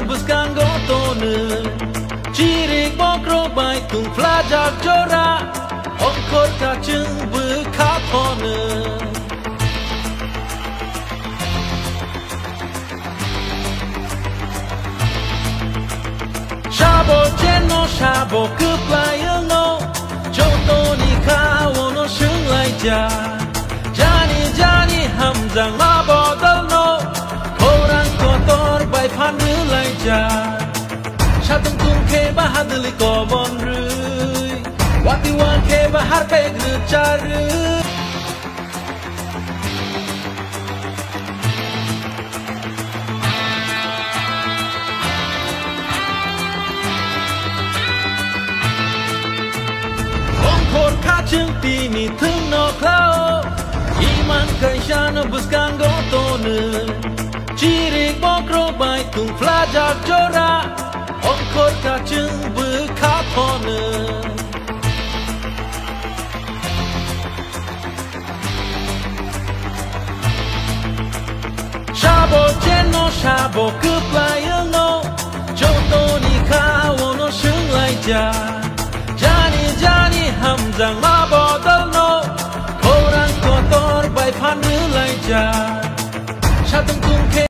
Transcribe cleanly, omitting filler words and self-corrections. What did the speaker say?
buscan gotone Cirik bokro bai tung flajak jora Ongkot kacung bekapone Shabo jeno shabo keplayang no Joto ni kawono shung lai ja Jani jani hamzang mabodal no Korang kotor bai pandu lai ja Shatung tung ke bahadli kobon rui Wati wan ke bahar pe grucari Kacung tini thung no klao Iman kaisana buscan gotone Cirik bokro bai tung flajak jora Ongkot kacung bekapone Shabo jeno shabo keplayang no Joto ni kawono shung lai ja Jani hamzang mabodal no Korang kotor bai pandu lai ja